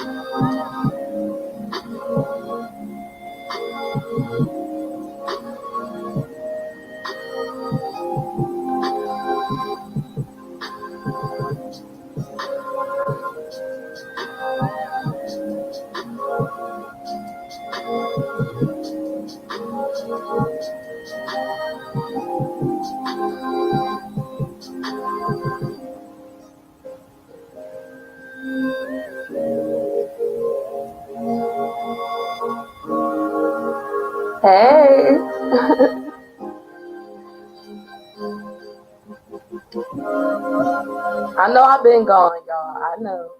Hey, I know I've been gone, y'all. I know.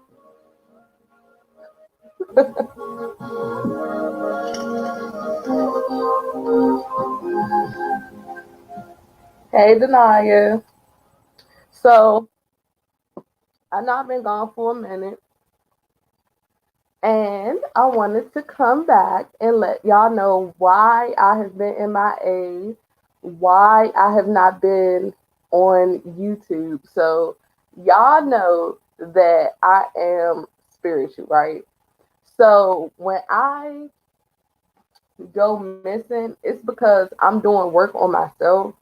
Hey, Denaya. So, I know I've been gone for a minute, and I wanted to come back and let y'all know why I have been MIA, why I have not been on YouTube. So, y'all know that I am spiritual, right? So, when I go missing, it's because I'm doing work on myself.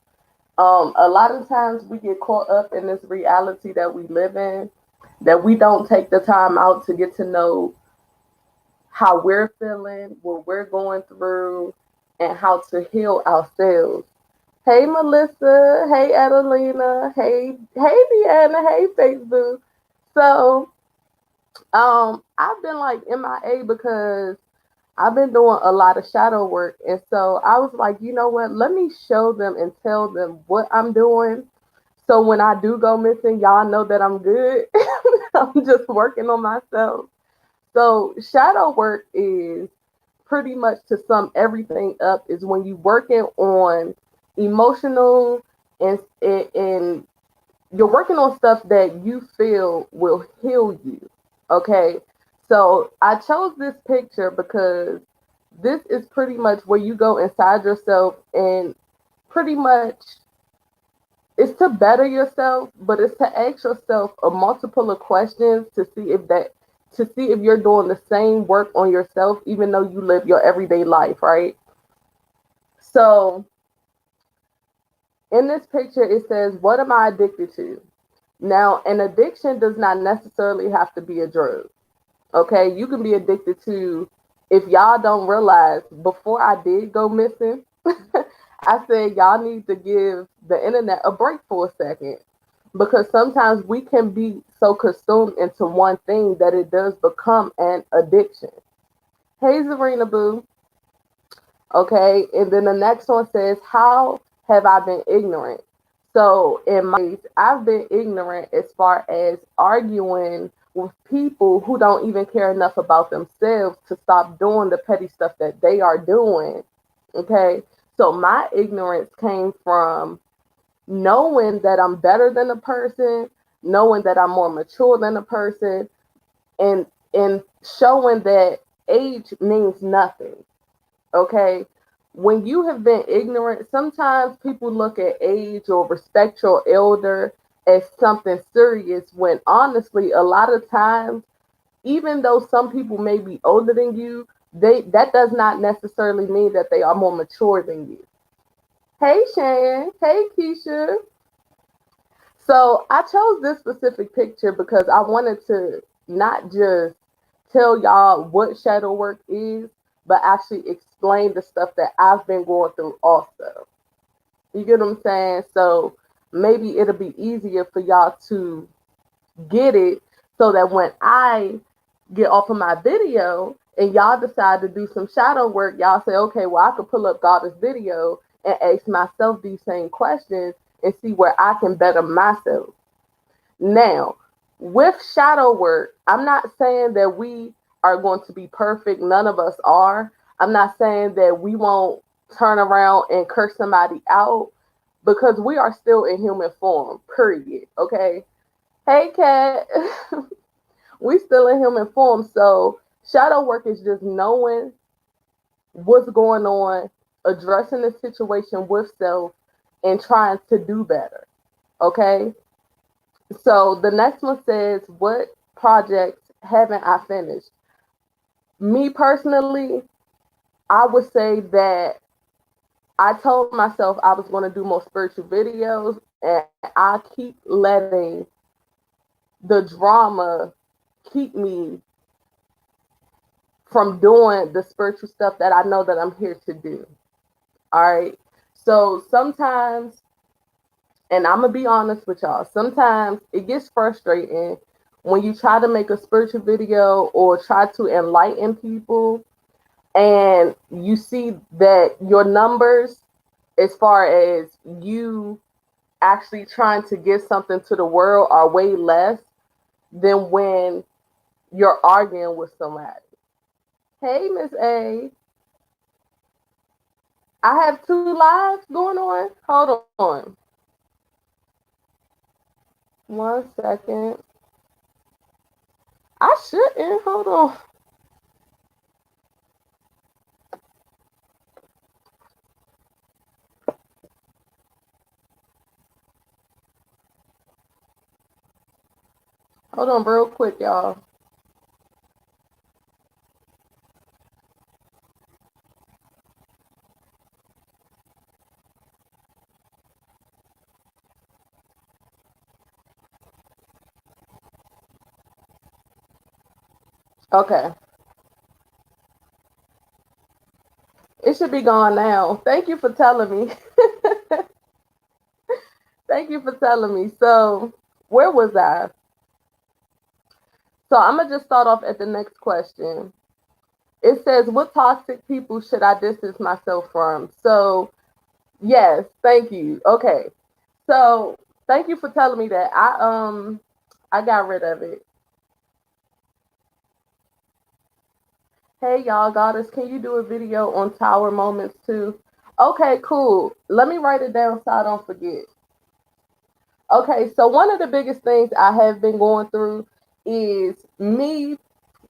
A lot of times we get caught up in this reality that we live in, that we don't take the time out to get to know how we're feeling, what we're going through, and how to heal ourselves. Hey Melissa, hey Adelina, hey Deanna, hey Facebook. So I've been like MIA because I've been doing a lot of shadow work. And so I was like, you know what? Let me show them and tell them what I'm doing. So when I do go missing, y'all know that I'm good. I'm just working on myself. So shadow work is pretty much, to sum everything up, is when you working on emotional and you're working on stuff that you feel will heal you. Okay. So I chose this picture because this is pretty much where you go inside yourself, and pretty much it's to better yourself, but it's to ask yourself a multiple of questions to see if you're doing the same work on yourself, even though you live your everyday life, right? So in this picture, it says, "What am I addicted to?" Now, an addiction does not necessarily have to be a drug. Okay, you can be addicted to, if y'all don't realize, before I did go missing, I said y'all need to give the internet a break for a second, because sometimes we can be so consumed into one thing that it does become an addiction. Hey, Zarina Boo. Okay, and then the next one says, "How have I been ignorant?" So in my case, I've been ignorant as far as arguing with people who don't even care enough about themselves to stop doing the petty stuff that they are doing. Okay, so my ignorance came from knowing that I'm better than a person, knowing that I'm more mature than a person, and showing that age means nothing. Okay, when you have been ignorant, sometimes people look at age or respect your elder as something serious, when honestly a lot of times, even though some people may be older than you, they that does not necessarily mean that they are more mature than you. Hey Shan, hey Keisha. So I chose this specific picture because I wanted to not just tell y'all what shadow work is, but actually explain the stuff that I've been going through also. You get what I'm saying? So maybe it'll be easier for y'all to get it, so that when I get off of my video and y'all decide to do some shadow work, y'all say, okay, well, I could pull up Goddess video and ask myself these same questions and see where I can better myself. Now, with shadow work, I'm not saying that we are going to be perfect. None of us are. I'm not saying that we won't turn around and curse somebody out, because we are still in human form, period. Okay. Hey, Kat. We still in human form. So, shadow work is just knowing what's going on, addressing the situation with self, and trying to do better. Okay. So the next one says, "What projects haven't I finished?" Me personally, I would say that I told myself I was going to do more spiritual videos, and I keep letting the drama keep me from doing the spiritual stuff that I know that I'm here to do. All right. So sometimes, and I'm gonna be honest with y'all, sometimes it gets frustrating when you try to make a spiritual video or try to enlighten people and you see that your numbers, as far as you actually trying to give something to the world, are way less than when you're arguing with somebody. Hey, Miss A, I have two lives going on. Hold on. 1 second. I shouldn't. Hold on. Hold on, real quick, y'all. Okay. It should be gone now. Thank you for telling me. Thank you for telling me. So, where was I? So, I'm going to just start off at the next question. It says, what toxic people should I distance myself from? So, yes, thank you. Okay. So, thank you for telling me that. I got rid of it. Hey y'all, goddess, can you do a video on tower moments too? Okay, cool. Let me write it down so I don't forget. Okay, so one of the biggest things I have been going through is me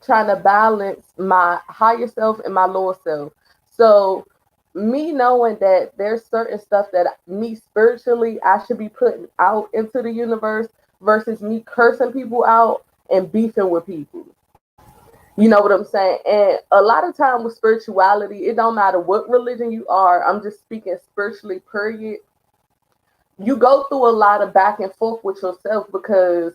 trying to balance my higher self and my lower self. So me knowing that there's certain stuff that me spiritually I should be putting out into the universe versus me cursing people out and beefing with people. You know what I'm saying? And a lot of time with spirituality, it don't matter what religion you are. I'm just speaking spiritually, period. You go through a lot of back and forth with yourself because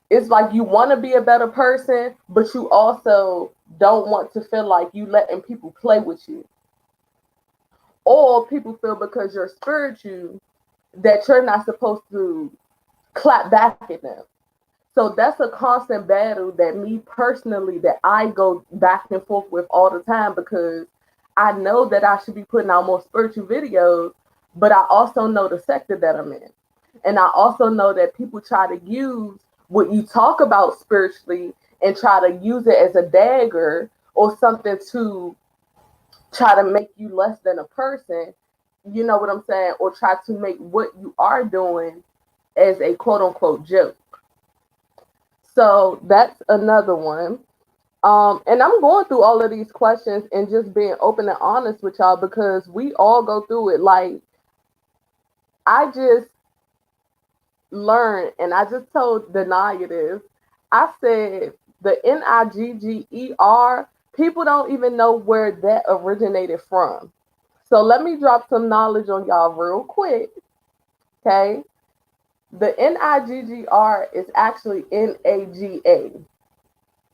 it's like you want to be a better person, but you also don't want to feel like you letting people play with you. Or people feel because you're spiritual that you're not supposed to clap back at them. So that's a constant battle that me personally that I go back and forth with all the time because I know that I should be putting out more spiritual videos, but I also know the sector that I'm in. And I also know that people try to use what you talk about spiritually and try to use it as a dagger or something to try to make you less than a person. You know what I'm saying? Or try to make what you are doing as a quote unquote joke. So that's another one. And I'm going through all of these questions and just being open and honest with y'all because we all go through it. Like, I just learned, and I just told Denia this. I said the Nigger, people don't even know where that originated from. So let me drop some knowledge on y'all real quick. Okay. The Nigger is actually NAGA.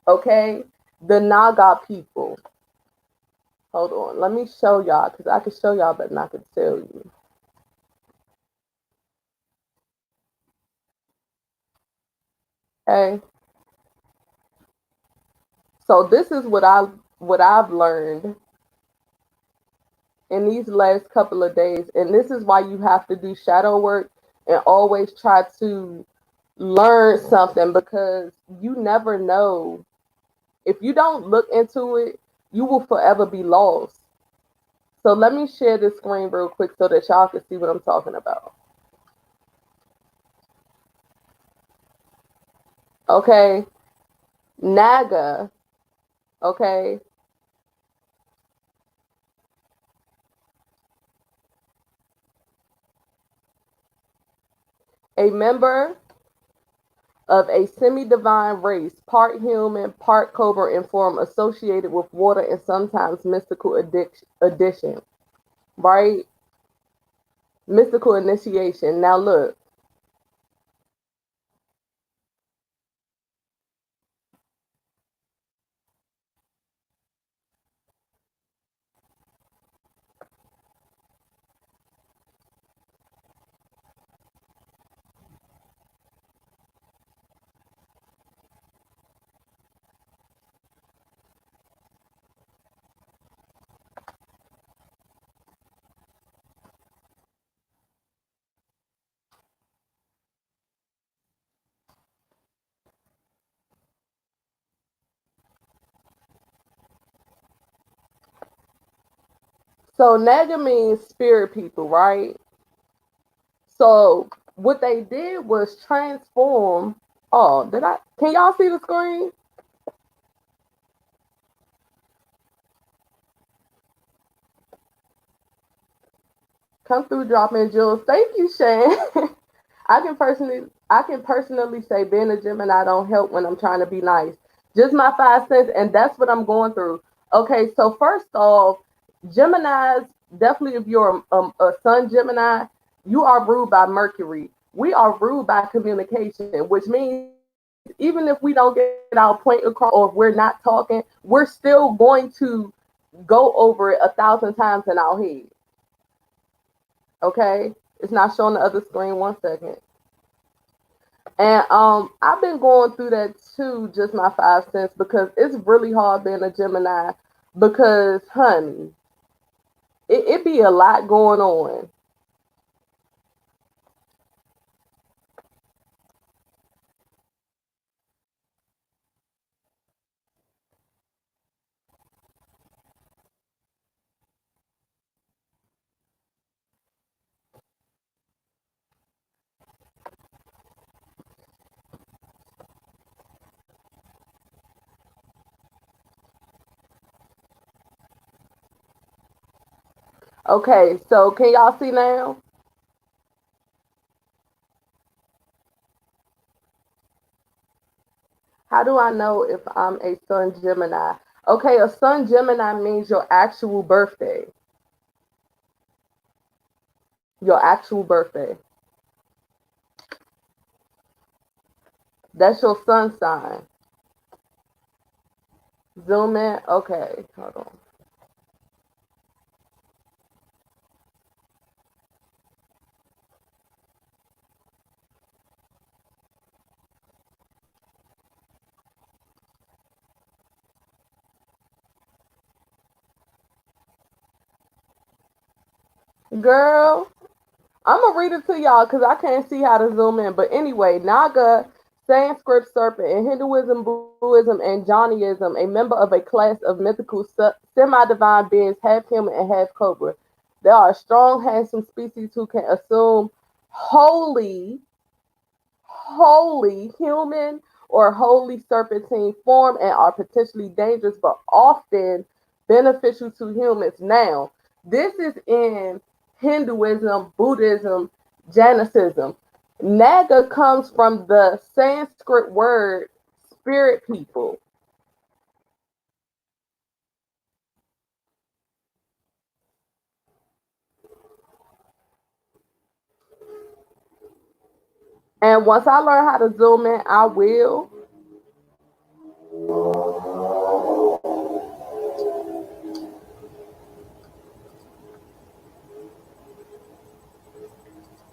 Okay. The Naga people. Hold on. Let me show y'all because I can show y'all but not can tell you. Okay. So this is what I've learned in these last couple of days. And this is why you have to do shadow work and always try to learn something because you never know. If you don't look into it, you will forever be lost. So let me share this screen real quick so that y'all can see what I'm talking about. Okay. Naga. Okay. A member of a semi-divine race, part human, part cobra in form, associated with water and sometimes mystical addition, right? Mystical initiation. Now look. So Naga means spirit people, right? So what they did was transform. Oh, did I? Can y'all see the screen? Come through, dropping jewels. Thank you, Shane. I can personally say being a Gemini don't help when I'm trying to be nice. Just my 5 cents, and that's what I'm going through. Okay, so first off, Gemini's, definitely if you're a Sun Gemini, you are ruled by Mercury. We are ruled by communication, which means even if we don't get our point across or if we're not talking, we're still going to go over it 1,000 times in our head. Okay, it's not showing the other screen. 1 second. And I've been going through that too, just my 5 cents, because it's really hard being a Gemini. Because, honey, it be a lot going on. Okay, so can y'all see now? How do I know if I'm a Sun Gemini? Okay, a Sun Gemini means your actual birthday. Your actual birthday. That's your sun sign. Zoom in. Okay, hold on. Girl, I'm gonna read it to y'all because I can't see how to zoom in. But anyway, Naga, Sanskrit serpent in Hinduism, Buddhism, and Jainism, a member of a class of mythical semi-divine beings, half human and half cobra. They are a strong, handsome species who can assume wholly, wholly human or wholly serpentine form and are potentially dangerous, but often beneficial to humans. Now, this is in Hinduism, Buddhism, Jainism. Naga comes from the Sanskrit word spirit people. And once I learn how to zoom in, I will.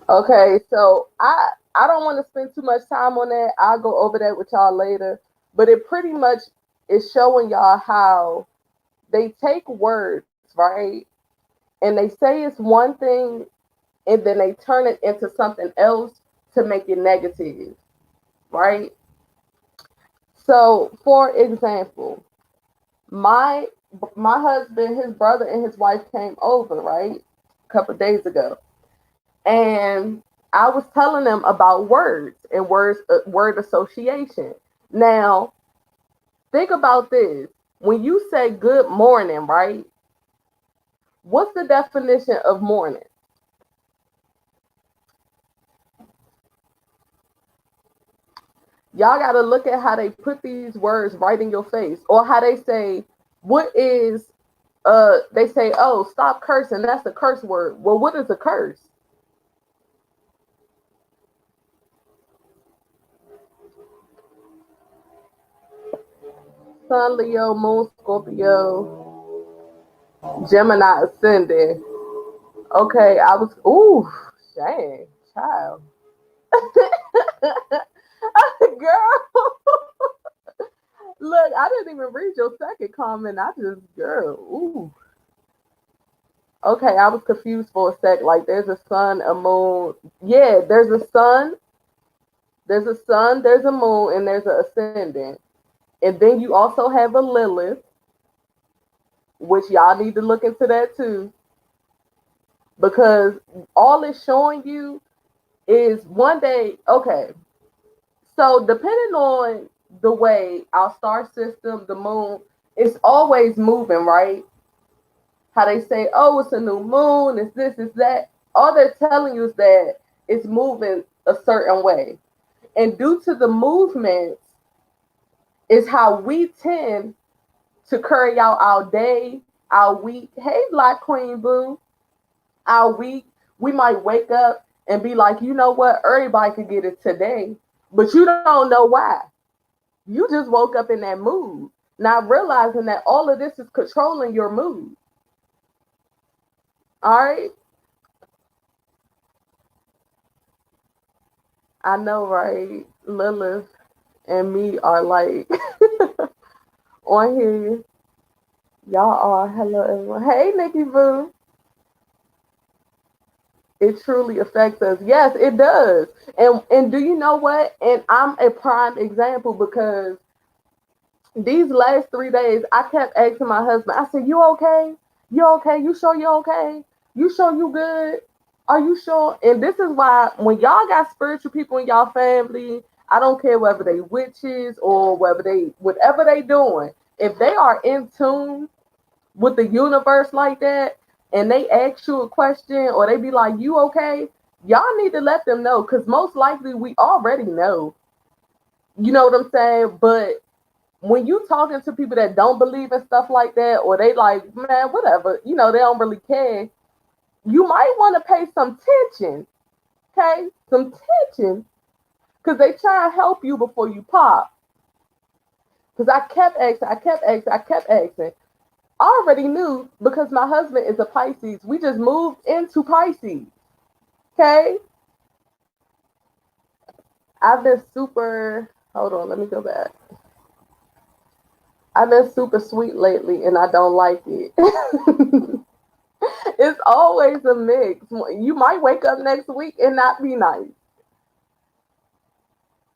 Okay, so I don't want to spend too much time on that. I'll go over that with y'all later. But it pretty much is showing y'all how they take words, right? And they say it's one thing and then they turn it into something else to make it negative, right? So, for example, my my husband, his brother, and his wife came over, right, a couple of days ago, and I was telling them about words and word association. Now, think about this: when you say good morning, right? What's the definition of morning? Y'all got to look at how they put these words right in your face, or how they say, what is, they say, oh, stop cursing. That's a curse word. Well, what is a curse? Sun, Leo, Moon, Scorpio, Gemini, Ascending. Okay, I was, ooh, dang, child. Girl, look, I didn't even read your second comment. I just, girl, ooh. Okay, I was confused for a sec. Like, there's a sun, a moon. Yeah, there's a sun, there's a moon, and there's an ascendant. And then you also have a Lilith, which y'all need to look into that too, because all it's showing you is one day, okay, so depending on the way our star system, the moon, it's always moving, right? How they say, oh, it's a new moon, it's this, it's that. All they're telling you is that it's moving a certain way. And due to the movements, is how we tend to carry out our day, our week. Hey, Black Queen Boo, our week. We might wake up and be like, you know what? Everybody could get it today, but you don't know why. You just woke up in that mood, not realizing that all of this is controlling your mood. All right. I know, right? Lilith and me are like on here. Y'all are. Hello, everyone. Hey, Nikki Boo. It truly affects us. Yes, it does. And do you know what? And I'm a prime example because these last 3 days, I kept asking my husband. I said, "You okay? You okay? You sure you okay? You sure you good? Are you sure?" And this is why when y'all got spiritual people in y'all family, I don't care whether they witches or whether they whatever they doing, if they are in tune with the universe like that, and they ask you a question or they be like, "You okay?" Y'all need to let them know because most likely we already know. You know what I'm saying? But when you talking to people that don't believe in stuff like that, or they like, man, whatever, they don't really care, you might want to pay some attention, okay? Some attention, because they try to help you before you pop. Because I kept asking. I already knew because my husband is a Pisces. We just moved into Pisces, okay? I've been super, hold on, let me go back. I've been super sweet lately and I don't like it. It's always a mix. You might wake up next week and not be nice.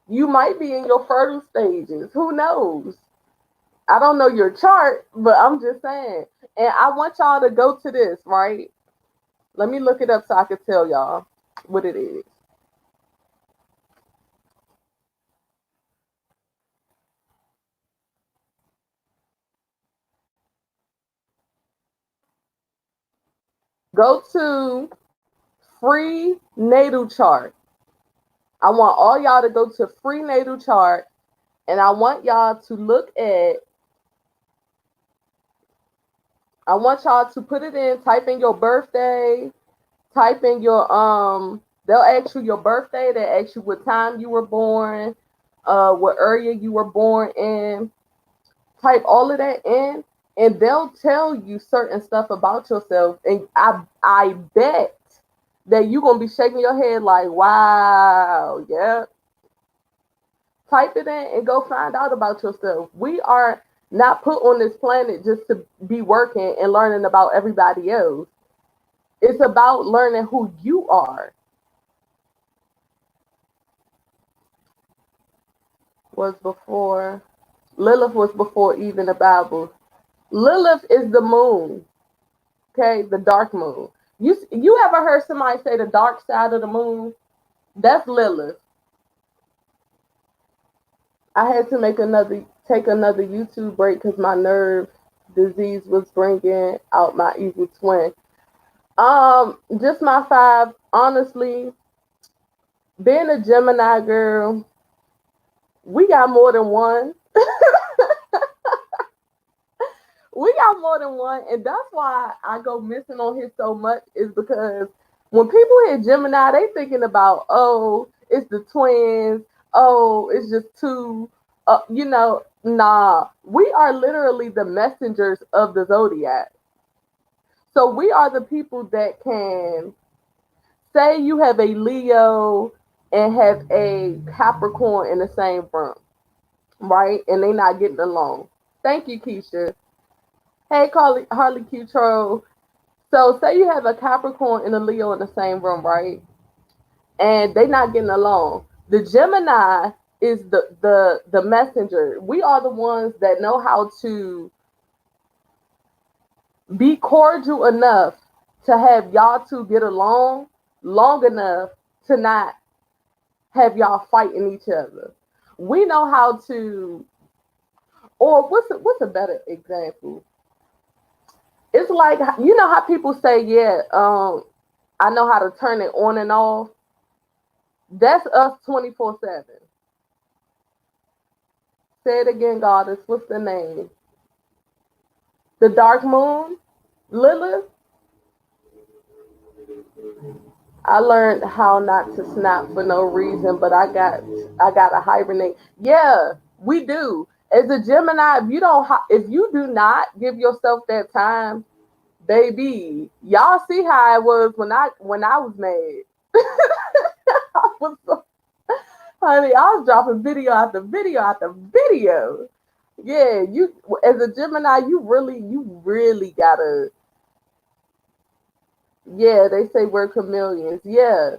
You might be in your fertile stages. Who knows? I don't know your chart, but I'm just saying. And I want y'all to go to this, right? Let me look it up so I can tell y'all what it is. Go to free natal chart. I want all y'all to go to free natal chart and I want y'all to look at, I want y'all to put it in, type in your birthday, type in your they'll ask you your birthday, they ask you what time you were born, what area you were born in. Type all of that in and they'll tell you certain stuff about yourself. And I bet that you're gonna be shaking your head like, wow, yeah. Type it in and go find out about yourself. We are not put on this planet just to be working and learning about everybody else. It's about learning who you are. Was before Lilith was before even the Bible. Lilith is the moon, okay, the dark moon. You ever heard somebody say the dark side of the moon? That's Lilith. I had to take another YouTube break because my nerve disease was bringing out my evil twin. Just my five. Honestly, being a Gemini girl, We got more than one. We got more than one, and that's why I go missing on here so much. Is because when people hear Gemini, they thinking about, oh, it's the twins. Oh, it's just two. Nah. We are literally the messengers of the zodiac. So we are the people that can say you have a Leo and have a Capricorn in the same room, right? And they not getting along. Thank you, Keisha. Hey, Harley Q Troll. So say you have a Capricorn and a Leo in the same room, right? And they not getting along. The Gemini is the messenger. We are the ones that know how to be cordial enough to have y'all two get along long enough to not have y'all fighting each other. We know how to, or what's a better example? It's like, you know how people say, yeah, I know how to turn it on and off. That's us 24/7. Say it again, Goddess. What's the name? The Dark Moon, Lilith. I learned how not to snap for no reason, but I got to hibernate. Yeah, we do. As a Gemini, if you do not give yourself that time, baby, y'all see how I was when I was mad. I was so, honey, I was dropping video after video after video. Yeah, you as a Gemini, you really gotta. Yeah, they say we're chameleons. Yeah,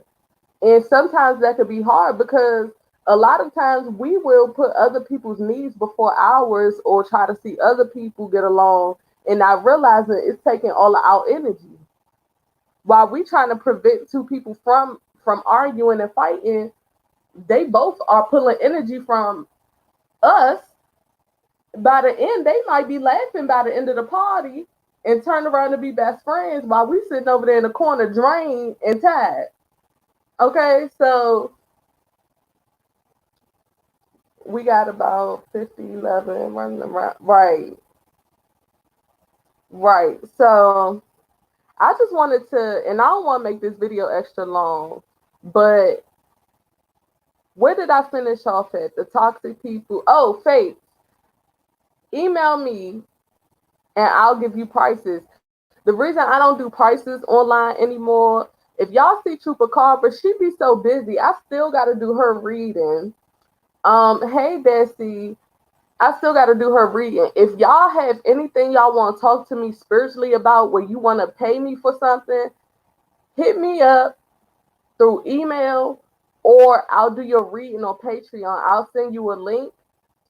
and sometimes that could be hard because a lot of times we will put other people's needs before ours or try to see other people get along and not realizing it's taking all of our energy. While we trying to prevent two people from arguing and fighting, they both are pulling energy from us. By the end, they might be laughing by the end of the party and turn around to be best friends while we sitting over there in the corner drained and tired. Okay, so we got about 50, 11 running around. Right, right. So I just wanted to, and I don't want to make this video extra long, but where did I finish off at? The toxic people. Oh, Faith, email me and I'll give you prices. The reason I don't do prices online anymore, if y'all see Trooper Carver, she be so busy. I still got to do her reading. Hey Bessie, I still got to do her reading. If y'all have anything y'all want to talk to me spiritually about, where you want to pay me for something, hit me up through email, or I'll do your reading on Patreon. I'll send you a link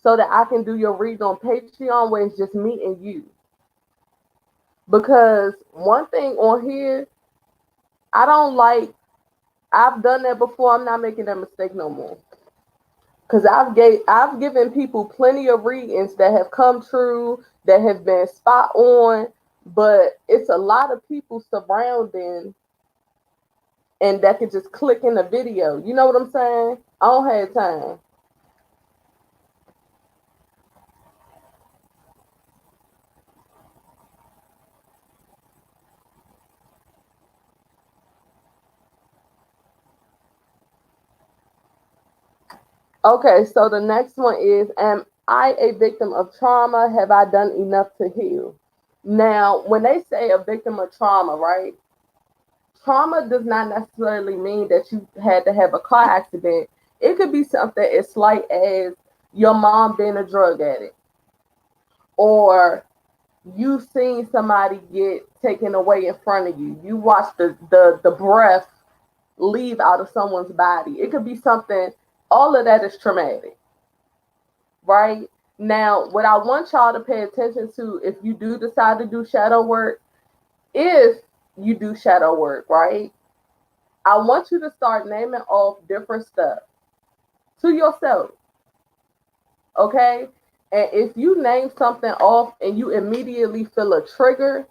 so that I can do your reading on Patreon where it's just me and you. Because one thing on here, I don't like, I've done that before. I'm not making that mistake no more. Because I've given people plenty of readings that have come true, that have been spot on, but it's a lot of people surrounding and that could just click in the video. You know what I'm saying? I don't have time. Okay, so the next one is, am I a victim of trauma? Have I done enough to heal? Now, when they say a victim of trauma, right? Trauma does not necessarily mean that you had to have a car accident. It could be something as slight as your mom being a drug addict, or you seen somebody get taken away in front of you. You watched the breath leave out of someone's body. It could be something, all of that is traumatic, right? Now, what I want y'all to pay attention to, if you do decide to do shadow work, if you do shadow work, right? I want you to start naming off different stuff to yourself, okay? And if you name something off and you immediately feel a trigger,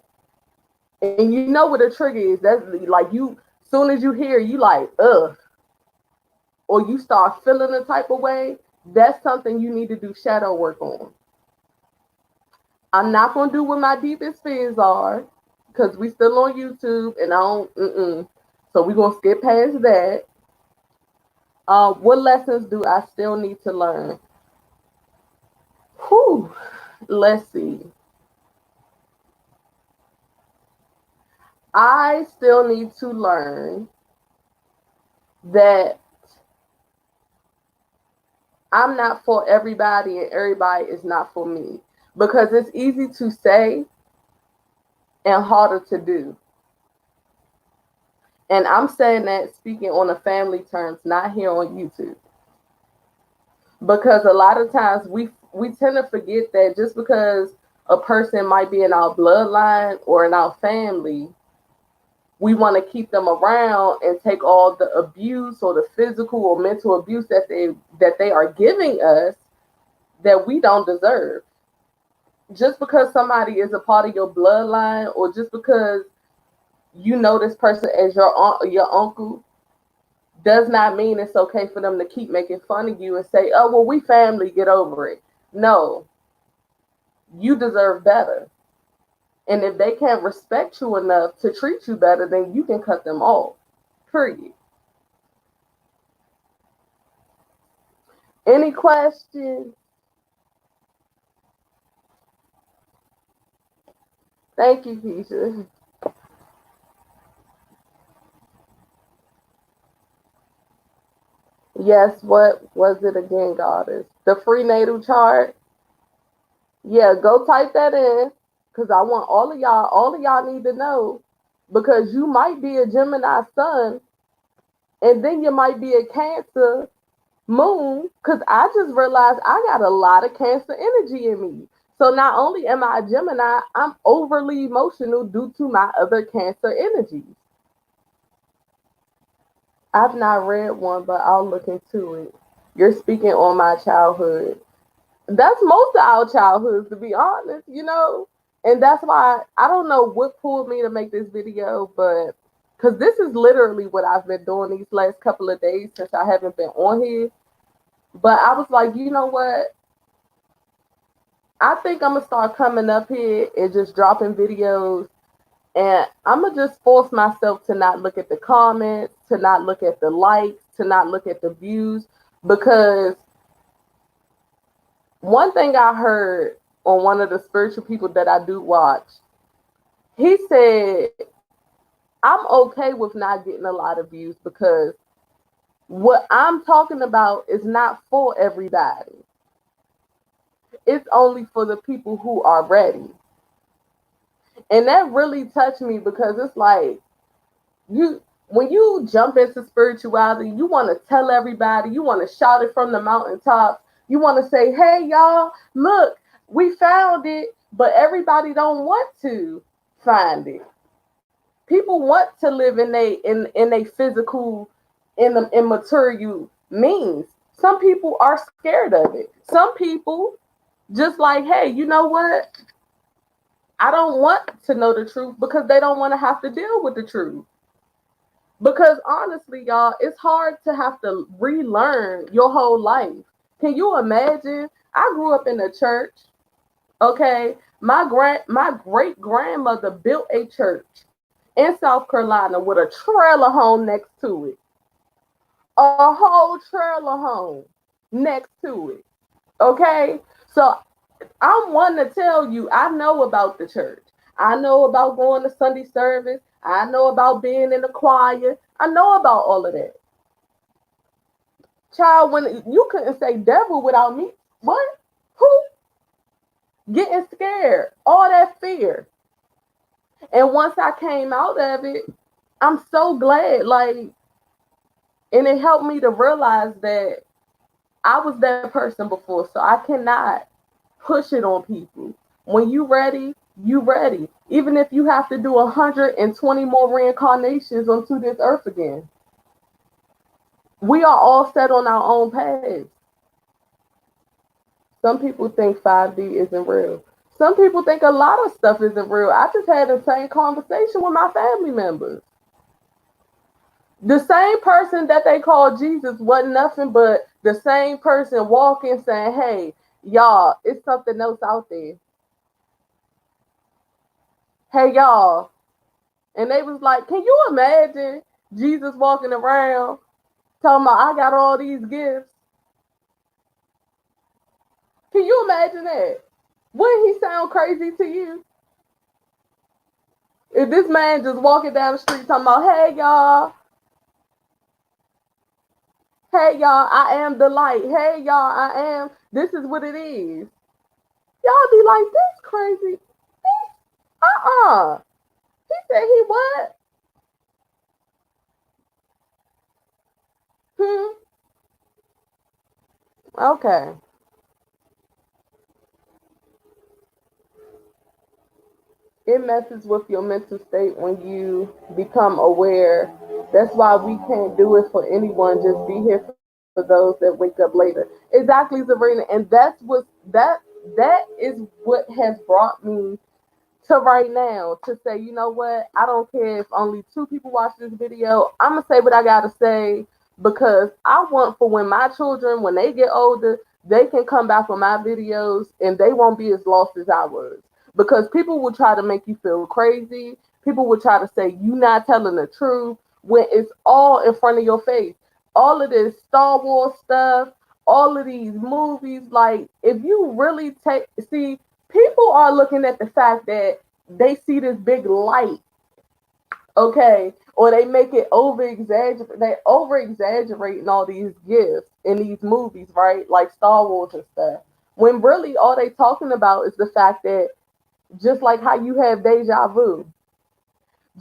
and you know what a trigger is, that's like, you, soon as you hear, you like, ugh, or you start feeling a type of way, That's something you need to do shadow work on. I'm not going to do what my deepest fears are because we still on YouTube and I don't, so we're going to skip past that. What lessons do I still need to learn? Whew, let's see. I still need to learn that I'm not for everybody and everybody is not for me. Because it's easy to say and harder to do. And I'm saying that speaking on a family terms, not here on YouTube. Because a lot of times we tend to forget that just because a person might be in our bloodline or in our family, we want to keep them around and take all the abuse or the physical or mental abuse that they are giving us that we don't deserve. Just because somebody is a part of your bloodline or just because you know this person as your aunt or your uncle does not mean it's okay for them to keep making fun of you and say, oh, well, we family, get over it. No, you deserve better. And if they can't respect you enough to treat you better, then you can cut them off. Period. Any questions? Thank you, Keisha. Yes, what was it again, Goddess? The free natal chart? Yeah, go type that in because I want all of y'all need to know because you might be a Gemini sun and then you might be a Cancer moon because I just realized I got a lot of Cancer energy in me. So not only am I a Gemini, I'm overly emotional due to my other Cancer energies. I've not read one, but I'll look into it. You're speaking on my childhood. That's most of our childhoods, to be honest. And that's why I don't know what pulled me to make this video, but because this is literally what I've been doing these last couple of days since I haven't been on here. But I was like, you know what? I think I'm gonna start coming up here and just dropping videos, and I'm gonna just force myself to not look at the comments, to not look at the likes, to not look at the views, because one thing I heard on one of the spiritual people that I do watch, he said, I'm okay with not getting a lot of views because what I'm talking about is not for everybody. It's only for the people who are ready. And that really touched me because it's like you when you jump into spirituality, you want to tell everybody, you want to shout it from the mountaintops. You want to say, "Hey y'all, look, we found it," but everybody don't want to find it. People want to live in a physical in the immaterial means. Some people are scared of it. Some people just like, "Hey, you know what? I don't want to know the truth because they don't want to have to deal with the truth." Because honestly, y'all, it's hard to have to relearn your whole life. Can you imagine? I grew up in a church. Okay, my great grandmother built a church in South Carolina with a trailer home next to it, a whole trailer home next to it. Okay, so I'm one to tell you, I know about the church. I know about going to Sunday service. I know about being in the choir. I know about all of that. Child, when you couldn't say devil without me, what? Who? Getting scared, all that fear. And once I came out of it, I'm so glad. And it helped me to realize that I was that person before, so I cannot push it on people. When you ready, you ready. Even if you have to do 120 more reincarnations onto this earth again. We are all set on our own paths. Some people think 5D isn't real. Some people think a lot of stuff isn't real. I just had the same conversation with my family members. The same person that they called Jesus wasn't nothing but the same person walking saying, hey, y'all, it's something else out there. Hey, y'all. And they was like, can you imagine Jesus walking around talking about, I got all these gifts? Can you imagine that? Wouldn't he sound crazy to you? If this man just walking down the street talking about, hey y'all, I am the light. Hey y'all, I am. This is what it is. Y'all be like, this crazy. He said he what? Hmm. Okay. It messes with your mental state when you become aware. That's why we can't do it for anyone. Just be here for those that wake up later. Exactly, Sabrina. And that is what has brought me to right now to say, you know what? I don't care if only two people watch this video. I'm gonna say what I gotta say because I want for when my children, when they get older, they can come back on my videos and they won't be as lost as I was. Because people will try to make you feel crazy. People will try to say you not telling the truth when it's all in front of your face. All of this Star Wars stuff, all of these movies, like if you really see, people are looking at the fact that they see this big light, okay, or they make it over exaggerate. They over exaggerating all these gifts in these movies, right? Like Star Wars and stuff. When really all they talking about is the fact that just like how you have deja vu,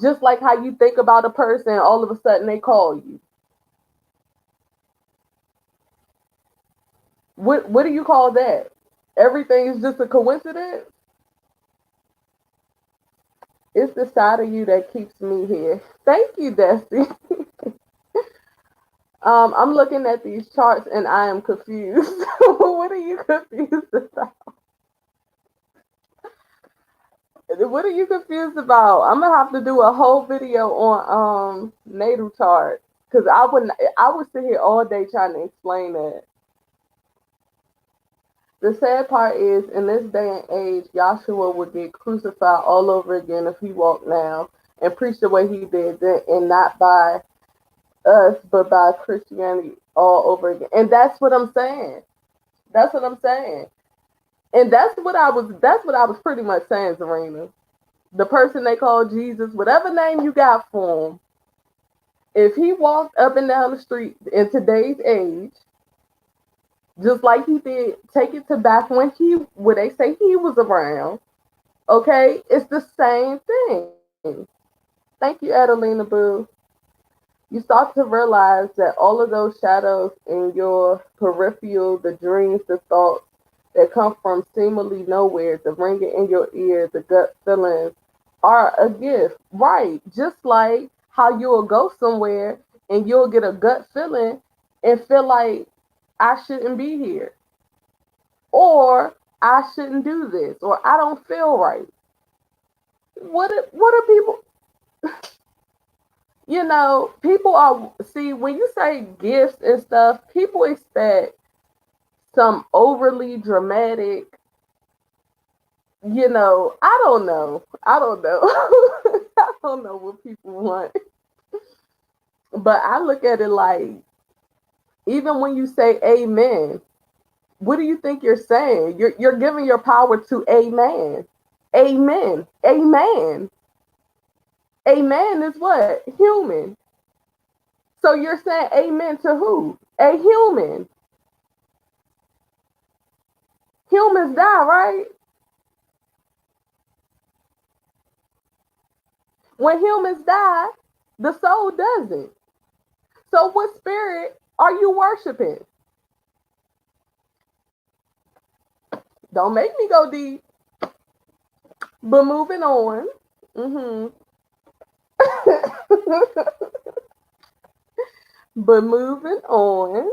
just like how you think about a person, all of a sudden they call you. What do you call that? Everything is just a coincidence. It's the side of you that keeps me here. Thank you, Dusty. I'm looking at these charts and I am confused. What are you confused about? What are you confused about? I'm gonna have to do a whole video on natal chart because I would sit here all day trying to explain that. The sad part is, in this day and age, Joshua would get crucified all over again if he walked now and preached the way he did, then, and not by us, but by Christianity all over again. And that's what I'm saying. That's what I'm saying. And that's what I was pretty much saying, Serena. The person they call Jesus, whatever name you got for him, if he walked up and down the street in today's age, just like he did, take it to back when where they say he was around, okay, it's the same thing. Thank you, Adelina Boo. You start to realize that all of those shadows in your peripheral, the dreams, the thoughts that come from seemingly nowhere, the ringing in your ear, the gut feelings, are a gift. Right. Just like how you'll go somewhere and you'll get a gut feeling and feel like I shouldn't be here. Or I shouldn't do this. Or I don't feel right. What are people, people are, see, when you say gifts and stuff, people expect some overly dramatic, I don't know. I don't know. I don't know what people want. But I look at it like, even when you say amen, what do you think you're saying? You're giving your power to a man. Amen. Amen. Amen is what? Human. So you're saying amen to who? A human. Humans die, right? When humans die, the soul doesn't. So what spirit are you worshiping? Don't make me go deep. But moving on. Hmm. But moving on.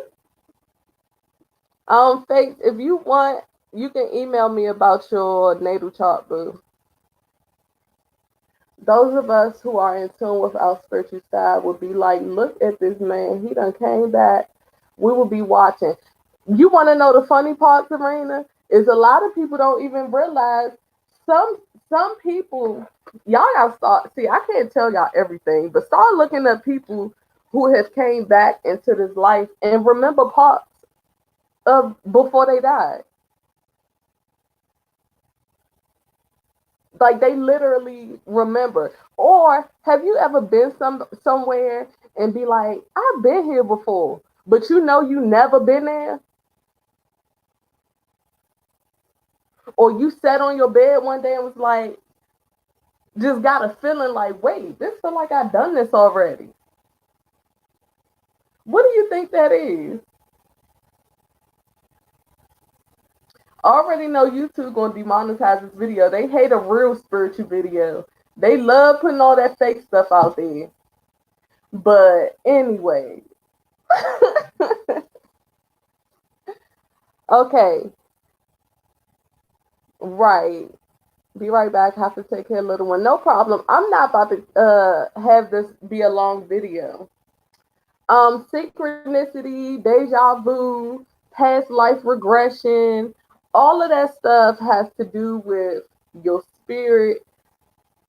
Faith, if you want, you can email me about your natal chart, boo. Those of us who are in tune with our spiritual side will be like, look at this man. He done came back. We will be watching. You want to know the funny part, Serena? Is a lot of people don't even realize some some people. Y'all gotta start. See, I can't tell y'all everything, but start looking at people who have came back into this life and remember parts of before they died. Like they literally remember. Or have you ever been somewhere and be like, I've been here before, but you know you never been there? Or you sat on your bed one day and was like, just got a feeling like, wait, this feel like I've done this already. What do you think that is? I already know YouTube gonna demonetize this video. They hate a real spiritual video. They love putting all that fake stuff out there. But anyway, okay, right. Be right back. Have to take care of little one. No problem. I'm not about to have this be a long video. Synchronicity, deja vu, past life regression, all of that stuff has to do with your spirit.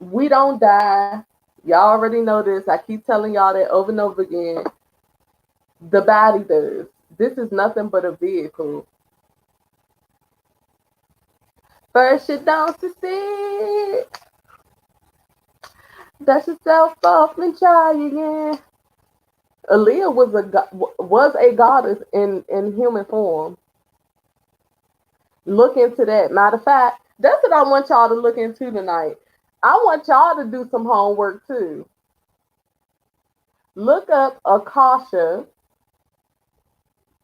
We don't die. Y'all already know this. I keep telling y'all that over and over again. The body does. This is nothing but a vehicle. First you don't succeed. Dust yourself off and try again. Aaliyah was a goddess in human form. Look into that. Matter of fact, that's what I want y'all to look into tonight. I want y'all to do some homework too. Look up Akasha,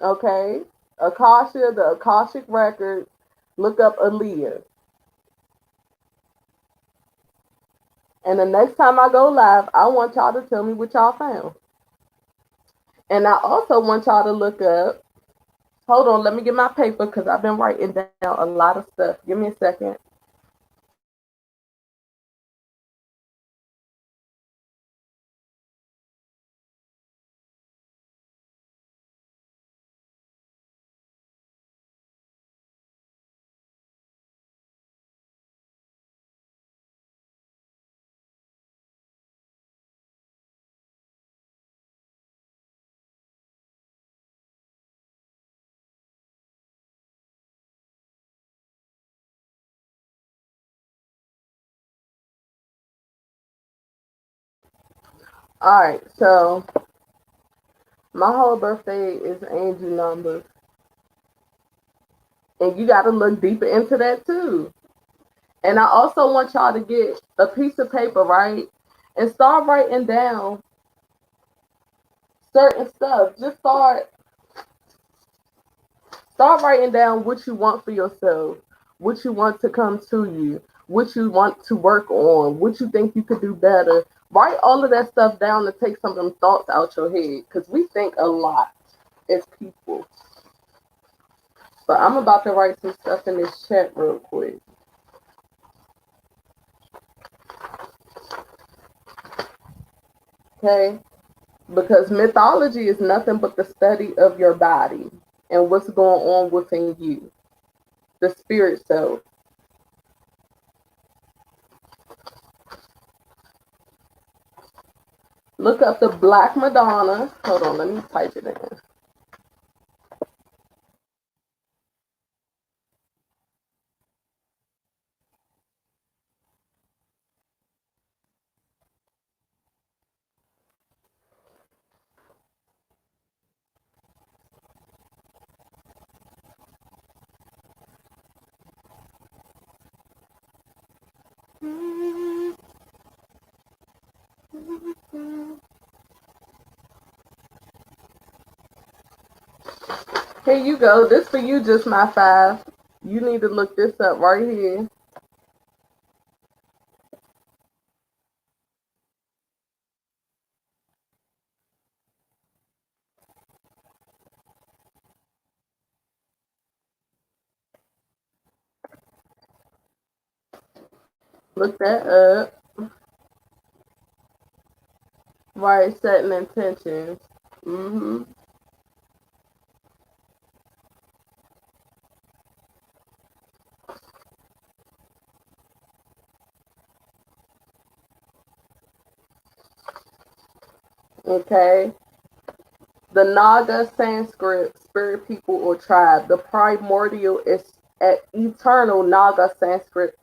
okay? Akasha, the Akashic Records. Look up Aaliyah. And the next time I go live, I want y'all to tell me what y'all found. And I also want y'all to look up. Hold on, let me get my paper because I've been writing down a lot of stuff. Give me a second. All right, so my whole birthday is angel numbers. And you got to look deeper into that too. And I also want y'all to get a piece of paper, right? And start writing down certain stuff. Just start writing down what you want for yourself, what you want to come to you, what you want to work on, what you think you could do better. Write all of that stuff down to take some of them thoughts out your head because we think a lot as people. But I'm about to write some stuff in this chat real quick. Okay? Because mythology is nothing but the study of your body and what's going on within you, the spirit self. Look up the Black Madonna. Hold on, let me type it in. Here you go. This for you, just my five. You need to look this up right here. Look that up. Right, setting intentions. Mm-hmm. Okay. The Naga Sanskrit spirit people or tribe. The primordial is eternal Naga Sanskrit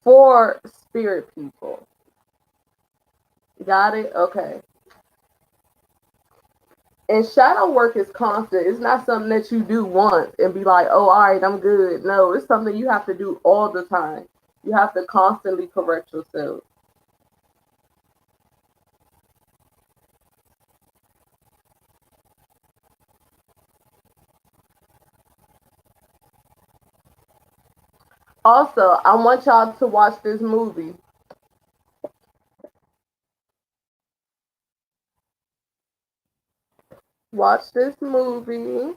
for spirit people. Got it? Okay. And shadow work is constant. It's not something that you do once and be like, oh, all right, I'm good. No, it's something you have to do all the time. You have to constantly correct yourself. Also, I want y'all to watch this movie. Watch this movie.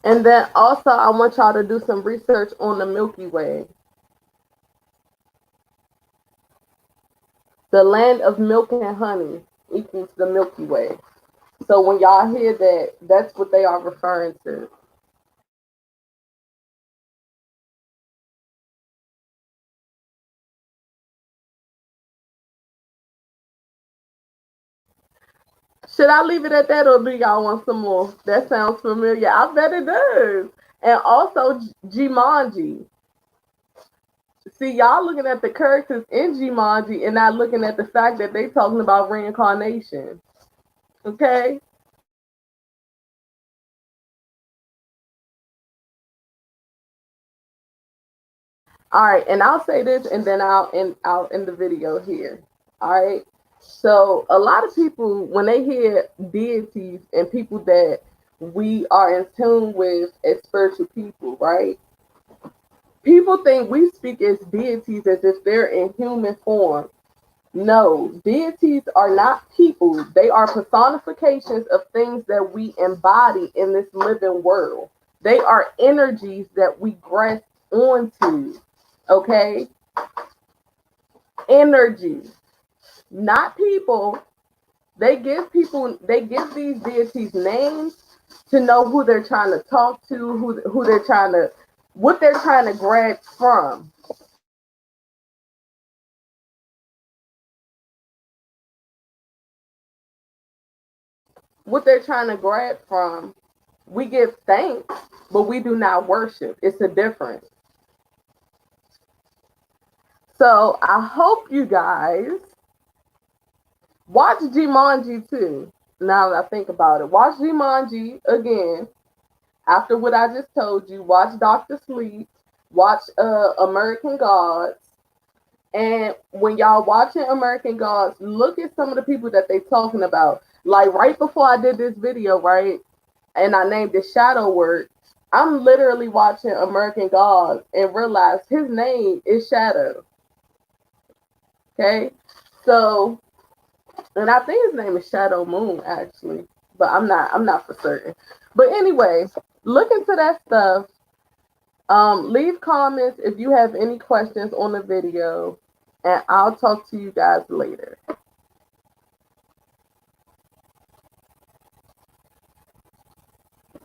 And then also, I want y'all to do some research on the Milky Way. The land of milk and honey equals the Milky Way. So when y'all hear that, that's what they are referring to. Should I leave it at that or do y'all want some more? That sounds familiar. I bet it does. And also Jumanji. See, y'all looking at the characters in Jumanji and not looking at the fact that they talking about reincarnation. Okay? All right, and I'll say this and then I'll end the video here. All right. So a lot of people when they hear deities and people that we are in tune with as spiritual people, right? People think we speak as deities as if they're in human form. No, deities are not people. They are personifications of things that we embody in this living world. They are energies that we grasp onto. Okay? Energy, not people. They give these deities names to know who they're trying to talk to, who they're trying to, what they're trying to grab from. What they're trying to grab from. We give thanks, but we do not worship. It's a difference. So I hope you guys watch Jumanji too. Now that I think about it, watch Jumanji again. After what I just told you, watch Doctor Sleep, watch American Gods, and when y'all watching American Gods, look at some of the people that they talking about. Like right before I did this video, right, and I named it Shadow Work. I'm literally watching American Gods and realized his name is Shadow. Okay, so and I think his name is Shadow Moon actually, but I'm not for certain. But anyway, look into that stuff. Leave comments if you have any questions on the video, and I'll talk to you guys later.